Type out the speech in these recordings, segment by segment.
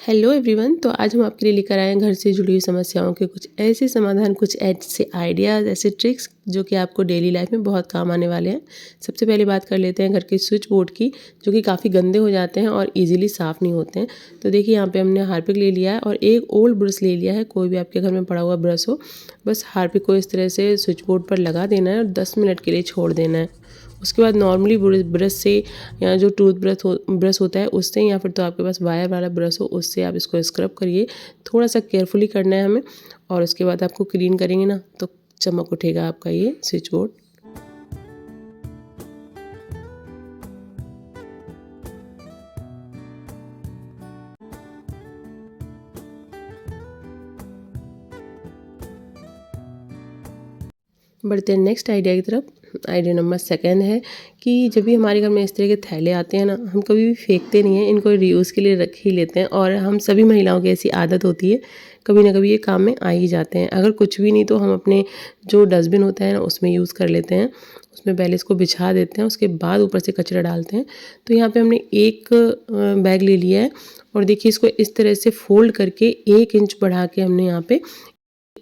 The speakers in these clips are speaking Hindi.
Hello everyone. तो आज हम आपके लिए लेकर आए हैं घर से जुड़ी हुई समस्याओं के कुछ ऐसे समाधान, कुछ ऐसे आइडियाज़, ऐसे ट्रिक्स जो कि आपको डेली लाइफ में बहुत काम आने वाले हैं। सबसे पहले बात कर लेते हैं घर के स्विच बोर्ड की, जो कि काफ़ी गंदे हो जाते हैं और इजीली साफ़ नहीं होते हैं। तो देखिए, यहाँ पे हमने हार्पिक ले लिया है और एक ओल्ड ब्रश ले लिया है। कोई भी आपके घर में पड़ा हुआ ब्रश हो, बस हार्पिक को इस तरह से स्विच बोर्ड पर लगा देना है और 10 मिनट के लिए छोड़ देना है। उसके बाद नॉर्मली ब्रश से, या जो ब्रश होता है उससे, या फिर तो आपके पास वायर वाला ब्रश हो उससे आप इसको स्क्रब करिए। थोड़ा सा केयरफुली करना है हमें, और उसके बाद आपको क्लीन करेंगे ना तो चमक उठेगा आपका ये स्विच बोर्ड। बढ़ते हैं नेक्स्ट आइडिया की तरफ। आइडिया नंबर सेकंड है कि जब भी हमारे घर में इस तरह के थैले आते हैं ना, हम कभी भी फेंकते नहीं हैं, इनको रीयूज़ के लिए रख ही लेते हैं। और हम सभी महिलाओं की ऐसी आदत होती है, कभी ना कभी ये काम में आ ही जाते हैं। अगर कुछ भी नहीं तो हम अपने जो डस्टबिन होता है ना उसमें यूज़ कर लेते हैं। उसमें पहले इसको बिछा देते हैं, उसके बाद ऊपर से कचरा डालते हैं। तो यहाँ पे हमने एक बैग ले लिया है, और देखिए इसको इस तरह से फोल्ड करके 1 इंच बढ़ा के हमने यहाँ पे,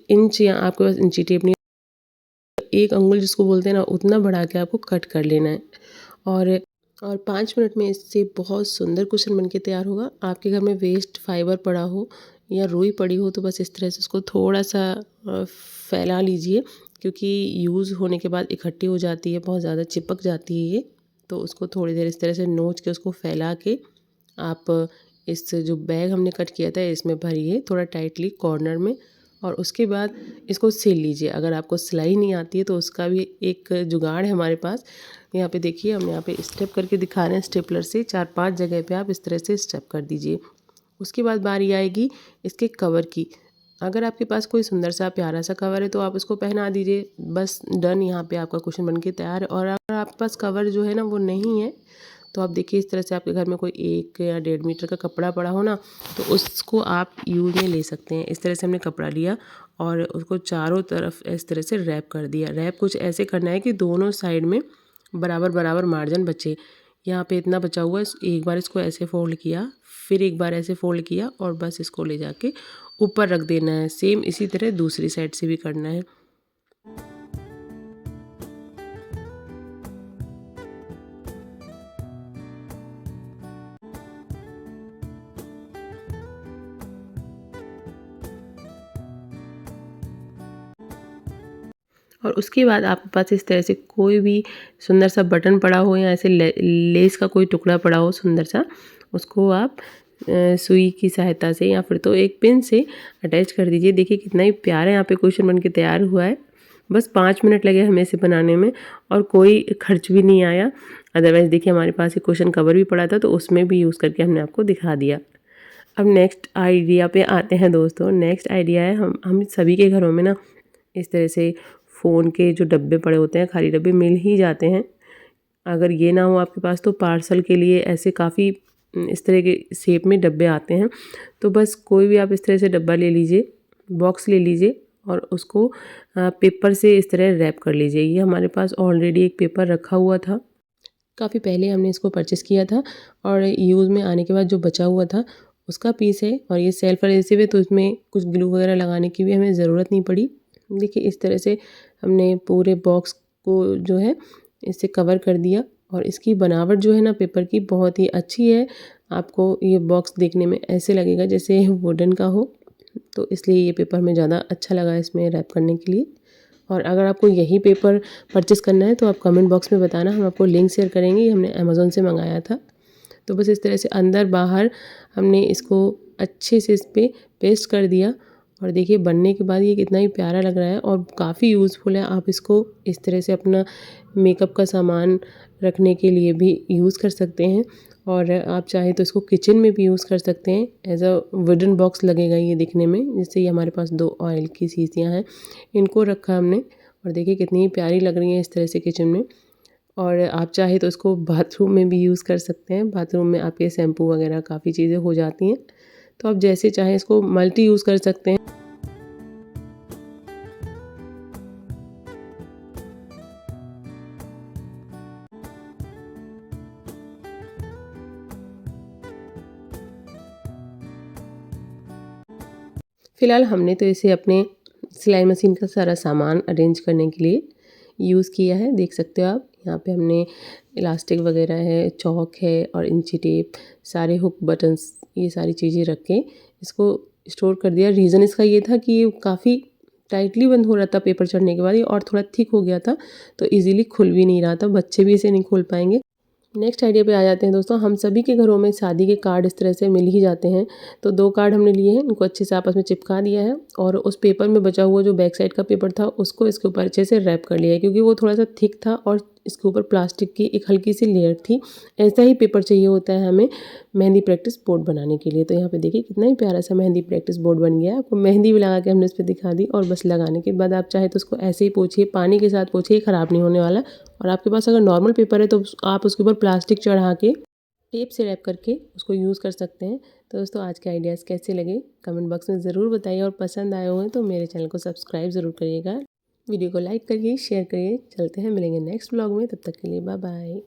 इंच या आपके पास इंची टेप नहीं, 1 अंगुल जिसको बोलते हैं ना, उतना बढ़ा के आपको कट कर लेना है। और 5 मिनट में इससे बहुत सुंदर कुशन बन के तैयार होगा। आपके घर में वेस्ट फाइबर पड़ा हो या रुई पड़ी हो तो बस इस तरह से उसको थोड़ा सा फैला लीजिए, क्योंकि यूज़ होने के बाद इकट्ठी हो जाती है, बहुत ज़्यादा चिपक जाती है ये। तो उसको थोड़ी देर इस तरह से नोच के उसको फैला के आप इस जो बैग हमने कट किया था इसमें भरिए थोड़ा टाइटली कॉर्नर में, और उसके बाद इसको सिल लीजिए। अगर आपको सिलाई नहीं आती है तो उसका भी एक जुगाड़ है हमारे पास। यहाँ पे देखिए, हम यहाँ पे स्टेप करके दिखा रहे हैं स्टेपलर से। 4-5 जगह पे आप इस तरह से स्टेप कर दीजिए। उसके बाद बारी आएगी इसके कवर की। अगर आपके पास कोई सुंदर सा प्यारा सा कवर है तो आप उसको पहना दीजिए, बस डन। यहाँ पे आपका कुशन बन के तैयार है। और अगर आपके पास कवर जो है ना वो नहीं है, तो आप देखिए इस तरह से आपके घर में कोई 1 या 1.5 मीटर का कपड़ा पड़ा हो ना, तो उसको आप यूज़ में ले सकते हैं। इस तरह से हमने कपड़ा लिया और उसको चारों तरफ इस तरह से रैप कर दिया। रैप कुछ ऐसे करना है कि दोनों साइड में बराबर बराबर मार्जिन बचे। यहाँ पे इतना बचा हुआ है, एक बार इसको ऐसे फोल्ड किया, फिर एक बार ऐसे फोल्ड किया, और बस इसको ले जाके ऊपर रख देना है। सेम इसी तरह दूसरी साइड से भी करना है। और उसके बाद आपके पास इस तरह से कोई भी सुंदर सा बटन पड़ा हो, या ऐसे लेस का कोई टुकड़ा पड़ा हो सुंदर सा, उसको आप सुई की सहायता से या फिर तो एक पिन से अटैच कर दीजिए। देखिए कितना ही प्यारा यहाँ पे क्वेश्चन बन के तैयार हुआ है। बस 5 मिनट लगे हमें इसे बनाने में, और कोई खर्च भी नहीं आया। अदरवाइज़ देखिए, हमारे पास एक क्वेश्चन कवर भी पड़ा था तो उसमें भी यूज़ करके हमने आपको दिखा दिया। अब नेक्स्ट आइडिया पे आते हैं दोस्तों। नेक्स्ट आइडिया है, हम सभी के घरों में ना इस तरह से फ़ोन के जो डब्बे पड़े होते हैं, खाली डब्बे मिल ही जाते हैं। अगर ये ना हो आपके पास तो पार्सल के लिए ऐसे काफ़ी इस तरह के शेप में डब्बे आते हैं। तो बस कोई भी आप इस तरह से डब्बा ले लीजिए, बॉक्स ले लीजिए, और उसको पेपर से इस तरह रैप कर लीजिए। ये हमारे पास ऑलरेडी एक पेपर रखा हुआ था, काफ़ी पहले हमने इसको परचेस किया था, और यूज़ में आने के बाद जो बचा हुआ था उसका पीस है। और ये सेल्फ एडहेसिव है तो इसमें कुछ ग्लू वगैरह लगाने की भी हमें ज़रूरत नहीं पड़ी। देखिए इस तरह से हमने पूरे बॉक्स को जो है इससे कवर कर दिया, और इसकी बनावट जो है ना पेपर की बहुत ही अच्छी है। आपको ये बॉक्स देखने में ऐसे लगेगा जैसे वुडन का हो, तो इसलिए ये पेपर हमें ज़्यादा अच्छा लगा इसमें रैप करने के लिए। और अगर आपको यही पेपर परचेस करना है तो आप कमेंट बॉक्स में बताना, हम आपको लिंक शेयर करेंगे। ये हमने अमेज़न से मंगाया था। तो बस इस तरह से अंदर बाहर हमने इसको अच्छे से इस पे पेस्ट कर दिया, और देखिए बनने के बाद ये कितना ही प्यारा लग रहा है और काफ़ी यूज़फुल है। आप इसको इस तरह से अपना मेकअप का सामान रखने के लिए भी यूज़ कर सकते हैं, और आप चाहें तो इसको किचन में भी यूज़ कर सकते हैं। एज अ वुडन बॉक्स लगेगा ये दिखने में। जैसे ये हमारे पास 2 ऑयल की शीशियाँ हैं, इनको रखा हमने, और देखिए कितनी ही प्यारी लग रही हैं इस तरह से किचन में। और आप चाहे तो इसको बाथरूम में भी यूज़ कर सकते हैं। बाथरूम में आपके शैम्पू वगैरह काफ़ी चीज़ें हो जाती हैं, तो आप जैसे चाहें इसको मल्टी यूज़ कर सकते हैं। फ़िलहाल हमने तो इसे अपने सिलाई मशीन का सारा सामान अरेंज करने के लिए यूज़ किया है। देख सकते हो आप, यहाँ पे हमने इलास्टिक वगैरह है, चॉक है और इंची टेप, सारे हुक बटन्स, ये सारी चीज़ें रख के इसको स्टोर कर दिया। रीज़न इसका ये था कि ये काफ़ी टाइटली बंद हो रहा था पेपर चढ़ने के बाद, ये और थोड़ा थिक हो गया था तो ईज़िली खुल भी नहीं रहा था, बच्चे भी इसे नहीं खोल पाएंगे। नेक्स्ट आइडिया पे आ जाते हैं दोस्तों। हम सभी के घरों में शादी के कार्ड इस तरह से मिल ही जाते हैं। तो 2 कार्ड हमने लिए हैं, इनको अच्छे से आपस में चिपका दिया है और उस पेपर में बचा हुआ जो बैक साइड का पेपर था उसको इसके ऊपर अच्छे से रैप कर लिया है, क्योंकि वो थोड़ा सा थिक था और इसके ऊपर प्लास्टिक की एक हल्की सी लेयर थी। ऐसा ही पेपर चाहिए होता है हमें मेहंदी प्रैक्टिस बोर्ड बनाने के लिए। तो यहाँ पे देखिए कितना ही प्यारा सा मेहंदी प्रैक्टिस बोर्ड बन गया है। आपको मेहंदी भी लगा के हमने इस पर दिखा दी और बस लगाने के बाद आप चाहे तो उसको ऐसे ही पोंछिए, पानी के साथ पोंछिए, ख़राब नहीं होने वाला। और आपके पास अगर नॉर्मल पेपर है तो आप उसके ऊपर प्लास्टिक चढ़ा के टेप से रैप करके उसको यूज़ कर सकते हैं। तो दोस्तों आज के आइडियाज़ कैसे लगे कमेंट बॉक्स में ज़रूर बताइए और पसंद आए हुए तो मेरे चैनल को सब्सक्राइब ज़रूर करिएगा। वीडियो को लाइक करिए, शेयर करिए। चलते हैं, मिलेंगे नेक्स्ट व्लॉग में, तब तक के लिए बाय बाय।